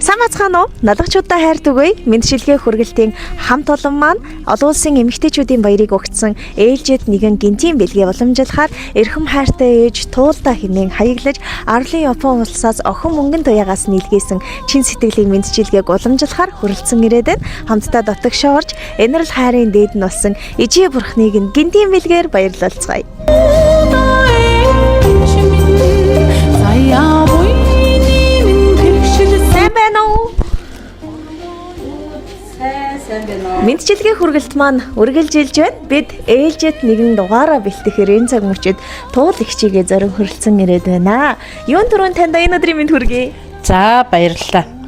Сайн бацгаана уу? Налагчуудаа хайртугай мэдшилгээ хүргэлтийн хамт олон маань олон улсын эмэгтэйчүүдийн баярыг өгсөн ээлжид нэгэн гинтийн бэлгээ уламжлахаар эрхэм хайртай ээж туулда хэмээн хаяглаж Арлын Япон улсаас охин мөнгөн туягаас нийлгээсэн чин сэтгэлийн мэдчилгээг уламжлахаар хүрэлцэн ирээд хамтдаа дотогшоорж энэрл хайрын дээд нь болсон ижи бурхныг гинтийн бэлгээр баярлалцгаая. Мэдчилгээ хүргэлт маань үргэлжилж байна. Бид ээлжид нэгэн дугаараа бэлтгэхээр энэ цаг мөчид туул их чигээ зорин хүрэлцэн ирээд байна. Юун түрүүн танд энэ өдрийн мэнд хүргэе. За баярлалаа.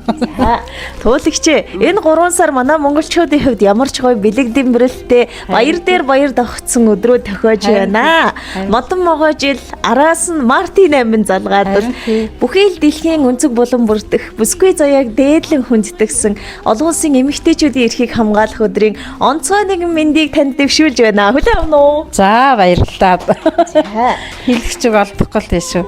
Туулагч энэ 3 сар манай монголчуудын хувьд ямар ч гоё бэлэг дэмбэрэлтэй баяр дээр баяр давхцсан өдрөө тохиож байна. Модон могоо жил араас нь Мартин 8 залгаад бүхий л дэлхийн өнцөг булан бүрдэх бүсгүй заяаг дээдлэн хүндэтгсэн олон улсын эмэгтэйчүүдийн эрхийг хамгаалах өдрийн онцгой нэгэн мэндийг танд дэвшүүлж байна. Хүлээн авна уу? За баярлалаа. Хэлэх чиг олдохгүй л тийш үү.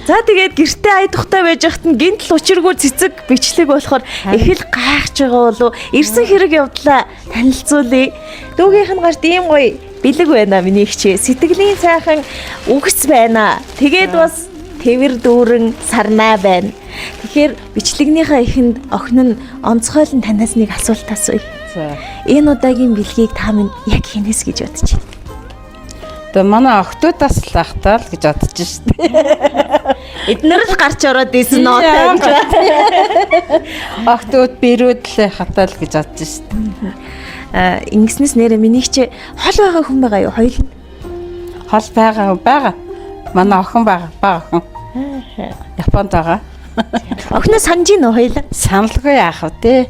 За тэгээд гэртээ ая тухтай байж хат нь гинтл учиргүй цэцэг бичлэг болохоор их л гайхаж байгаа болов ирсэн хэрэг явдлаа танилцуулъя. Дүүгийнх нь гарт ийм гоё бэлэг байна миний хчээ. Сэтгэлийн сайхан үгс байна. Тэгээд бас тэвэр дүүрэн сарнаа байна. Тэгэхээр бичлэгнийхээ эхэнд охин нь онцгойлон танаас нэг асуулт асууя. За. Энэ удаагийн бэлгийг та минь яг хинээс гэж бодож байна? Тэгээ манай охтуудаас л ахтаа л гэж бодож штеп. Эднэр л гарч ороод ийсэн нөөтэй гэж байна. Охтууд бэрүүдлээ хатаа л гэж бодож штеп. Ингэснээс нэрэ миний чи хол байгаа хүн байгаа юу? Хоёул нь. Хол байгаа. Манай охин байгаа охин. Японд байгаа. Охиноо санаж ийн үү хоёул? Саналгүй яах вэ те?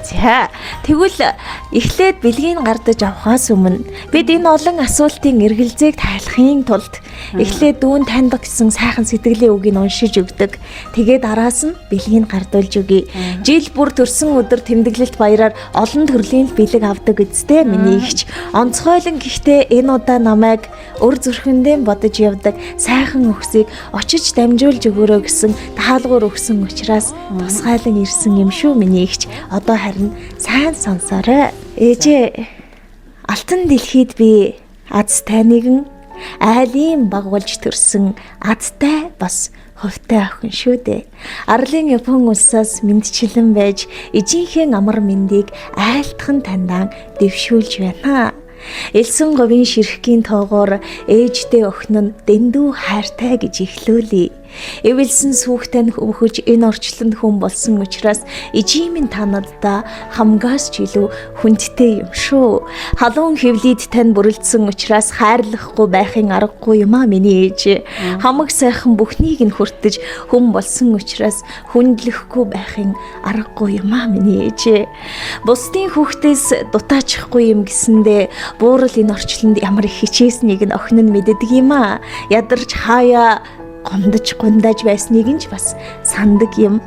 За тэгвэл эхлээд бэлгийг гардаж авахаас өмнө бид энэ олон асуултын эргэлзээг тайлахын тулд эхлээд дүүн танд гэсэн сайхан сэтгэлийн үгийг уншиж өгдөг. Тэгээд араас нь бэлгийг гардуулж өгье. Жил бүр төрсөн өдөр тэмдэглэлт баяраар олон төрлийн бэлэг авдаг үсттэй миний ихч. Онцгойлон гэхдээ энэ удаа намайг өр зүрхэндээ бодож явдаг сайхан өгсийг очиж дамжуулж өгөөрэй гэсэн таалгуур өгсөн учраас тусгайлан ирсэн юм шүү миний ихч. Одоо харин сайн сонсоорой. Ээжээ алтан дэлхийд би азтай нэгэн айлын багуулж төрсөн азтай бас хувтай охин шүү дээ. Арлын Япон улсаас мэндчилэн байж ижийнхээ амар мэндийг айлтхан тандаан дэвшүүлж байна. Элсэн говийн ширхгийн тоогоор ээжтэй охин нь дэндүү хайртай гэж эхлүүлээ. Эвэлсэн сүхтэн өвхөж энэ орчлонд хүн болсон учраас ижимэн танаддаа хамгаас ч илүү хүндтэй юм шүү. Халуун хөвлөд тань бүрэлдсэн учраас хайрлахгүй байхын аргагүй юм а миний ээж. Хамаг сайхан бүхнийг нь хүртэж хүн болсон учраас хүндлэхгүй байхын аргагүй юм а миний ээж. Бусдын хүүхдээс дутаачихгүй юм гэсэндээ буурал энэ орчлонд ямар их хичээснийг нь охин нь мэддэг юм а. Ядарч хаяа гундаж байсныг нь ч бас сандаг юм.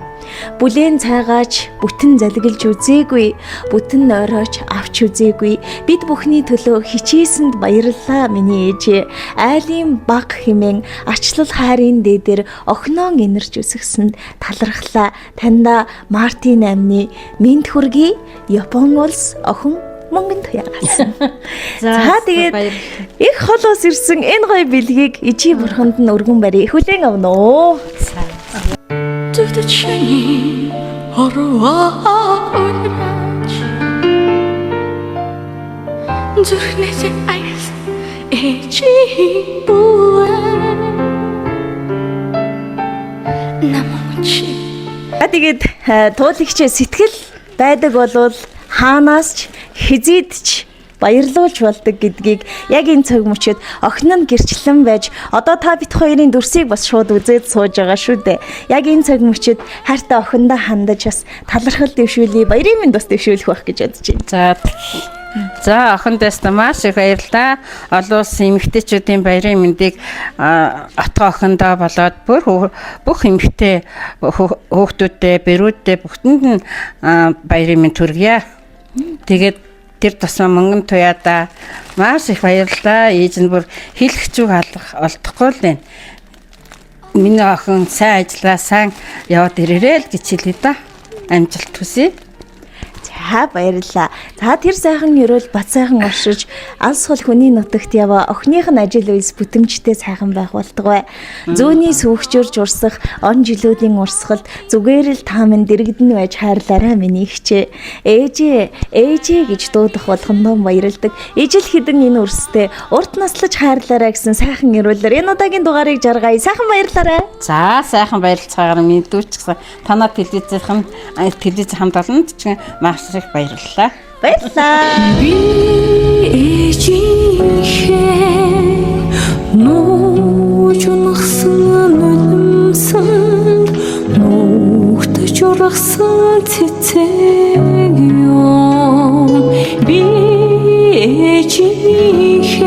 Бүлээн цайгаач бүтэн залгилж үзээгүй, бүтэн нойрооч авч үзээгүй. Бид бүхний төлөө хичээсэнд баярлалаа миний ээж. Айлын баг хэмээн ачлал хайрын дээдэр охиноо инэрч өсгсөнд талархлаа. Танда Мартин 8-ны мэд хүргэе. Япон улс охин мөнгөн туягаас. За тэгээд их холоос ирсэн энэ гоё бэлгийг ижи бурханд нь өргөн барь. Хүлээн авна уу? Зүтчэний хорвоо ураач зүрхнээс айс ээжи буэ намч. Тэгээд туулагч сэтгэл байдаг болвол хаанаас ч хизээд ч баярлуулж болдог гэдгийг яг энэ цаг мөчид охин нь гэрчлэн байж одоо та бит хоёрын дүрсийг бас шууд үзээд сууж байгаа шүү дээ. Яг энэ цаг мөчид хайртай охиндоо хандаж бас талархал дэвшүүлээ, баярын мэнд бас дэвшүүлэх байх гэж бодож байна. За охиндээс маш их баярлалаа. Олон улсын эмэгтэйчүүдийн баярын мэндийг отгоо охиндоо болоод бүх эмэгтэй хүүхдүүдтэй, бэрүүдтэй бүгдэнд нь баярын мэнд хүргье. Тэгээд тэр тусмаа мөнгөн туяада маш их баярлалаа. Ээж нь бүр хэлэх зүг олдохгүй л байна. Миний охин сайн ажиллаа, сайн яваад ирээрэй л гэж хэлээ да. Амжилт хүсье. За баярлалаа. За тэр сайхан ерөөл бат сайхан оршиж алс хол хүний нутагт яваа охиных нь ажил үйлс бүтэмжтэй сайхан байх болтугай. Зүүнний сүүгчөрж урсах он жилүүдийн урсгалд зүгээр л та минь дэрэгдэн байж хайрлаарай миний хчээ. Ээжээ гэж дуудах болгондоо баярлдаг. Ижил хідэн энэ үрстэй урт наслаж хайрлаарай гэсэн сайхан ерөөлөөр энэ удаагийн дугаарыг жаргая. Сайхан баярлаарай. За сайхан баярлцаагаар миний дүүч гэсэн танаа телевиз хамт олонд ч маш их баярлалаа. Баярлалаа. Би ээжийнхээ нууж унахсан үлэмсэн нүгтэж ургасан цэцэг юм. Би ээжийнхээ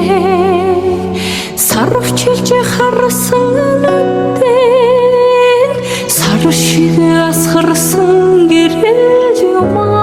сарвчилж харсан нүдэн сар шиг асгарсан гэрэл юм.